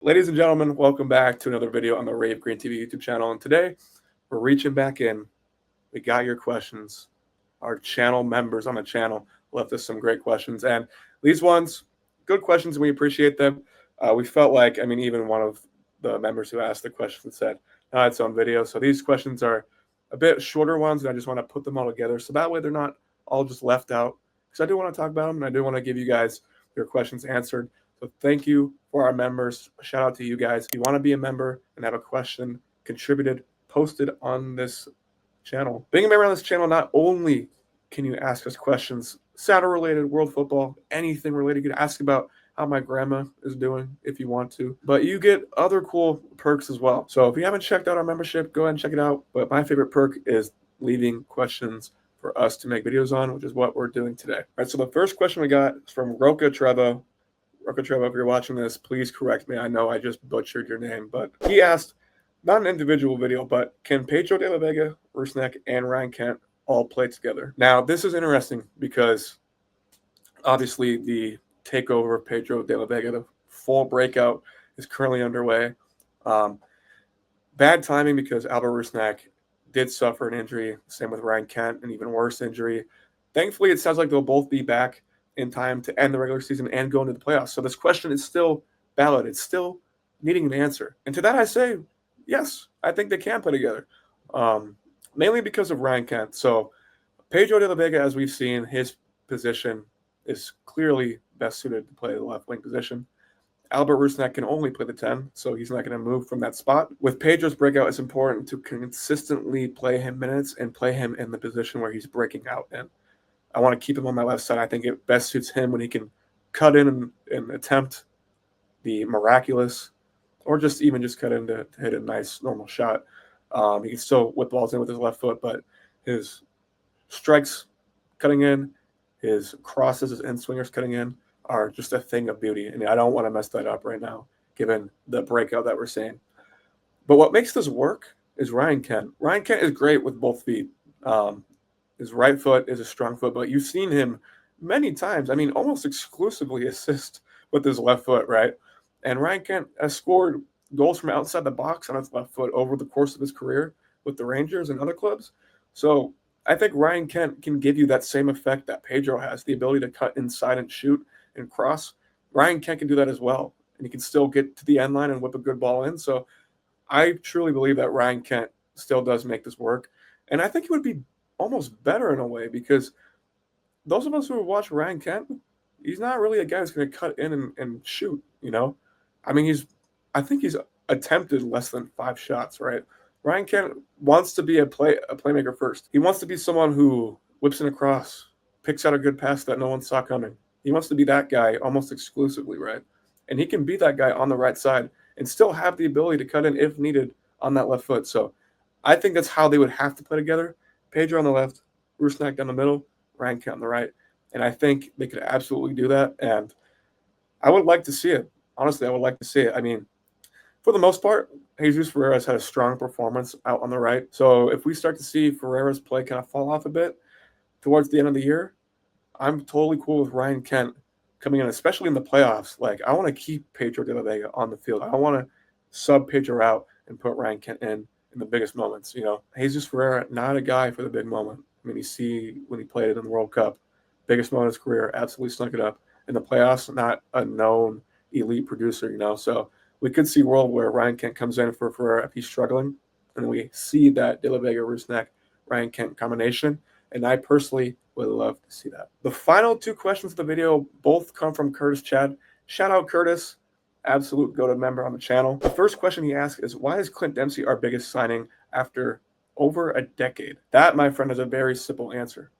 Ladies and gentlemen, welcome back to another video on the Rave Green TV YouTube channel. And today we're reaching back in. We got your questions. Our channel members on the channel left us some great questions. And these ones, good questions, and we appreciate them. We felt like, even one of the members who asked the questions said, no, it's on video. So these questions are a bit shorter ones, and I just want to put them all together. So that way they're not all just left out. Because I do want to talk about them, and I do want to give you guys your questions answered. So thank you for our members. A shout out to you guys. If you want to be a member and have a question contributed, posted on this channel. Being a member on this channel, not only can you ask us questions, Saturday related, world football, anything related. You can ask about how my grandma is doing if you want to, but you get other cool perks as well. So if you haven't checked out our membership, go ahead and check it out. But my favorite perk is leaving questions for us to make videos on, which is what we're doing today. All right, so the first question we got is from Roca Trevo. Roca Trevo, if you're watching this, please correct me. I know I just butchered your name, but he asked, not an individual video, but can Pedro de la Vega, Rusnak, and Ryan Kent all play together? Now, this is interesting because obviously the takeover of Pedro de la Vega, the full breakout, is currently underway. Bad timing because Albert Rusnak did suffer an injury, same with Ryan Kent, an even worse injury. Thankfully, it sounds like they'll both be back in time to end the regular season and go into the playoffs. So this question is still valid. It's still needing an answer. And to that I say, yes, I think they can play together, mainly because of Ryan Kent. So Pedro de la Vega, as we've seen, his position is clearly best suited to play the left wing position. Albert Rusnak can only play the 10, so he's not going to move from that spot. With Pedro's breakout, it's important to consistently play him minutes and play him in the position where he's breaking out in. I want to keep him on my left side. I think it best suits him when he can cut in and attempt the miraculous, or just cut in to hit a nice normal shot. He can still whip balls in with his left foot, but his strikes cutting in, his crosses, his in-swingers cutting in are just a thing of beauty. And I don't want to mess that up right now, given the breakout that we're seeing. But what makes this work is Ryan Kent. Ryan Kent is great with both feet. His right foot is a strong foot, but you've seen him many times, almost exclusively assist with his left foot, right? And Ryan Kent has scored goals from outside the box on his left foot over the course of his career with the Rangers and other clubs. So I think Ryan Kent can give you that same effect that Pedro has, the ability to cut inside and shoot and cross. Ryan Kent can do that as well, and he can still get to the end line and whip a good ball in. So I truly believe that Ryan Kent still does make this work. And I think he would be almost better in a way, because those of us who watch Ryan Kent, he's not really a guy who's going to cut in and shoot, I think he's attempted less than 5 shots, right? Ryan Kent wants to be a playmaker first. He wants to be someone who whips in a cross, picks out a good pass that no one saw coming. He wants to be that guy almost exclusively, right? And he can be that guy on the right side and still have the ability to cut in if needed on that left foot. So I think that's how they would have to play together. Pedro on the left, Rusnak down the middle, Ryan Kent on the right. And I think they could absolutely do that. And I would like to see it. Honestly, I would like to see it. For the most part, Jesus Ferreira's had a strong performance out on the right. So if we start to see Ferreira's play kind of fall off a bit towards the end of the year, I'm totally cool with Ryan Kent coming in, especially in the playoffs. Like, I want to keep Pedro de la Vega on the field. I don't want to sub Pedro out and put Ryan Kent in the biggest moments. Jesus Ferreira, not a guy for the big moment. You see when he played it in the World Cup, biggest moment of his career, absolutely snuck it up. In the playoffs, not a known elite producer, So we could see a world where Ryan Kent comes in for Ferreira if he's struggling, and we see that de la Vega, Rusnak, Ryan Kent combination. And I personally would love to see that. The final 2 questions of the video both come from Curtis Chad. Shout out Curtis, absolute go-to member on the channel. The first question he asked is, why is Clint Dempsey our biggest signing after over a decade? That, my friend, is a very simple answer.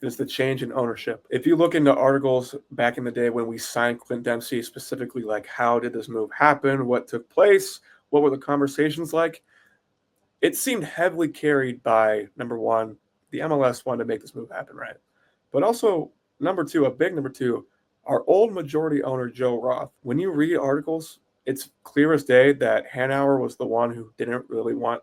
It's the change in ownership. If you look into articles back in the day when we signed Clint Dempsey, specifically like how did this move happen, what took place, what were the conversations like, it seemed heavily carried by, number one, the MLS wanted to make this move happen, right? But also, number two, our old majority owner, Joe Roth. When you read articles, it's clear as day that Hanauer was the one who didn't really want,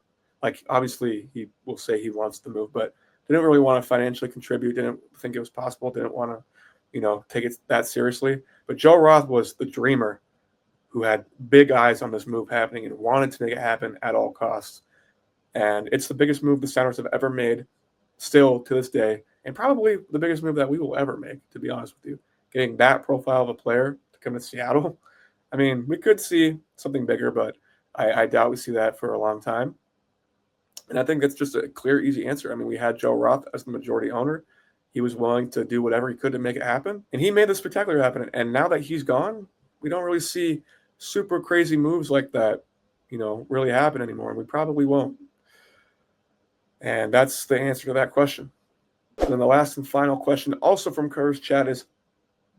obviously he will say he wants the move, but didn't really want to financially contribute, didn't think it was possible, didn't want to, take it that seriously. But Joe Roth was the dreamer who had big eyes on this move happening and wanted to make it happen at all costs. And it's the biggest move the Sounders have ever made, still to this day, and probably the biggest move that we will ever make, to be honest with you. Getting that profile of a player to come to Seattle. I mean, we could see something bigger, but I doubt we see that for a long time. And I think that's just a clear, easy answer. I mean, we had Joe Roth as the majority owner. He was willing to do whatever he could to make it happen. And he made the spectacular happen. And now that he's gone, we don't really see super crazy moves like that, really happen anymore. And we probably won't. And that's the answer to that question. And then the last and final question, also from Curve's chat, is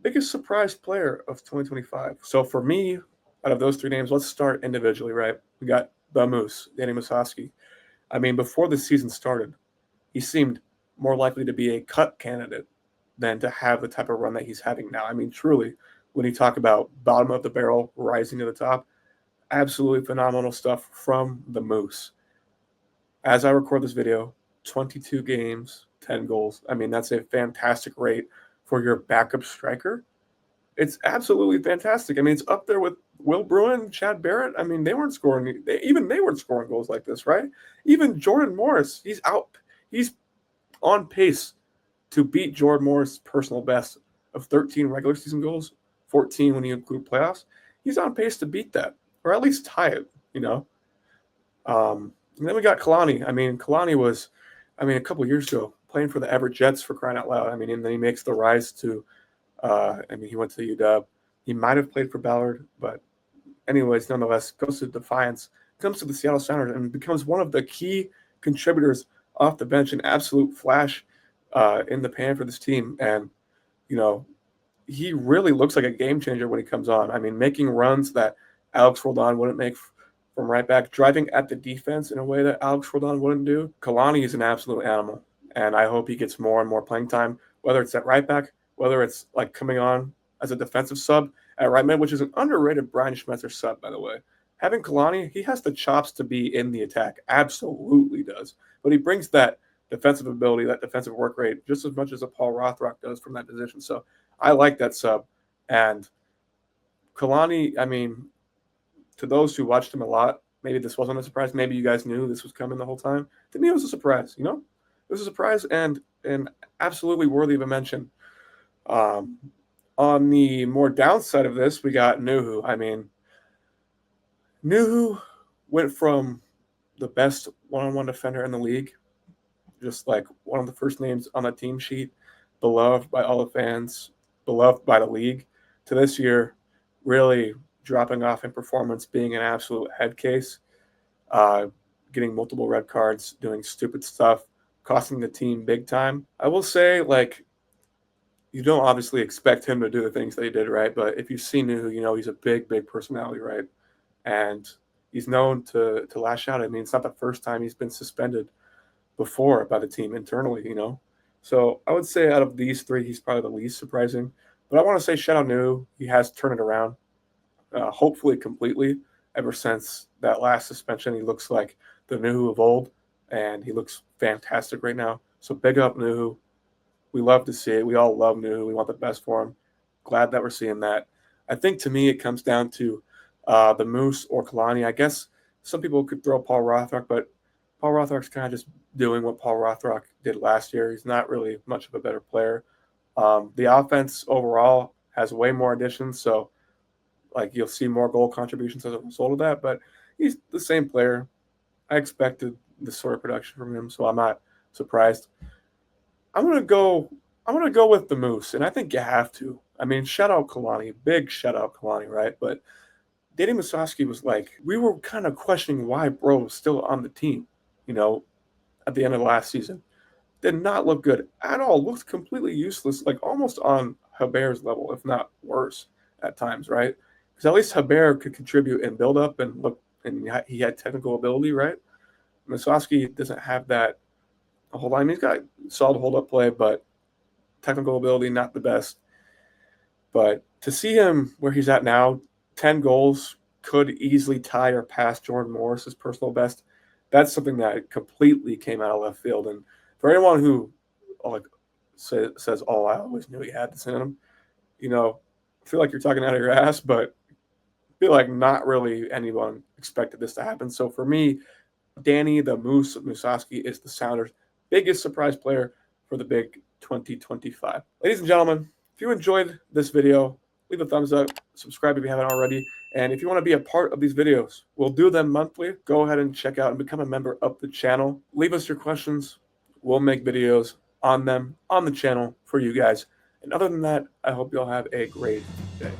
biggest surprise player of 2025. So for me, out of those three names, let's start individually, right? We got the Moose, Danny Musovski. I mean, before the season started, he seemed more likely to be a cut candidate than to have the type of run that he's having now. I mean, truly, when you talk about bottom of the barrel, rising to the top, absolutely phenomenal stuff from the Moose. As I record this video, 22 games, 10 goals. I mean, that's a fantastic rate for your backup striker. It's absolutely fantastic. I mean, it's up there with Will Bruin, Chad Barrett. I mean, they weren't scoring. They weren't scoring goals like this, right? Even Jordan Morris, he's on pace to beat Jordan Morris' personal best of 13 regular season goals, 14 when you include playoffs. He's on pace to beat that, or at least tie it, And then we got Kalani. I mean, Kalani was, a couple of years ago, playing for the Everett Jets for crying out loud. I mean, and then he makes the rise to, he went to UW. He might have played for Ballard, but anyways, nonetheless, goes to Defiance, comes to the Seattle Sounders, and becomes one of the key contributors off the bench, an absolute flash in the pan for this team. And, he really looks like a game changer when he comes on. I mean, making runs that Alex Roldan wouldn't make from right back, driving at the defense in a way that Alex Roldan wouldn't do. Kalani is an absolute animal, and I hope he gets more and more playing time, whether it's at right back, whether it's like coming on as a defensive sub at right mid, which is an underrated Brian Schmetzer sub, by the way. Having Kalani, he has the chops to be in the attack, absolutely does. But he brings that defensive ability, that defensive work rate, just as much as a Paul Rothrock does from that position. So I like that sub. And Kalani, I mean, to those who watched him a lot, maybe this wasn't a surprise. Maybe you guys knew this was coming the whole time. To me, it was a surprise, It was a surprise and absolutely worthy of a mention. On the more downside of this, we got Nuhu. I mean, Nuhu went from the best one-on-one defender in the league, just like one of the first names on the team sheet, beloved by all the fans, beloved by the league, to this year really dropping off in performance, being an absolute head case, getting multiple red cards, doing stupid stuff, costing the team big time. I will say, you don't obviously expect him to do the things that he did, right? But if you've seen Nuhu, he's a big, big personality, right? And he's known to lash out. I mean, it's not the first time he's been suspended before by the team internally, So I would say out of these three, he's probably the least surprising. But I want to say shout out Nuhu. He has turned it around, hopefully completely. Ever since that last suspension, he looks like the Nuhu of old, and he looks fantastic right now. So big up Nuhu. We love to see it. We all love Nuhu. We want the best for him. Glad that we're seeing that. I think to me it comes down to the Moose or Kalani. I guess some people could throw Paul Rothrock, but Paul Rothrock's kind of just doing what Paul Rothrock did last year. He's not really much of a better player. The offense overall has way more additions, so you'll see more goal contributions as a result of that. But he's the same player. I expected this sort of production from him, so I'm not surprised. I'm gonna go with the Moose, and I think you have to. I mean, shout out Kalani, big shout out Kalani, right? But Danny Musovski was we were kind of questioning why bro was still on the team, at the end of the last season. Did not look good at all. Looked completely useless, almost on Haber's level, if not worse at times, right? Because at least Haber could contribute and build up and look, and he had technical ability, right? Musovski doesn't have that whole line. He's got solid hold-up play, but technical ability, not the best. But to see him where he's at now, 10 goals, could easily tie or pass Jordan Morris's personal best. That's something that completely came out of left field. And for anyone who says, I always knew he had this in him, I feel like you're talking out of your ass, but feel like not really anyone expected this to happen. So for me, Danny the Moose Musovski is the Sounders' biggest surprise player for the big 2025. Ladies and gentlemen, if you enjoyed this video, leave a thumbs up, subscribe if you haven't already, and if you want to be a part of these videos, we'll do them monthly. Go ahead and check out and become a member of the channel. Leave us your questions. We'll make videos on them on the channel for you guys. And other than that, I hope you all have a great day.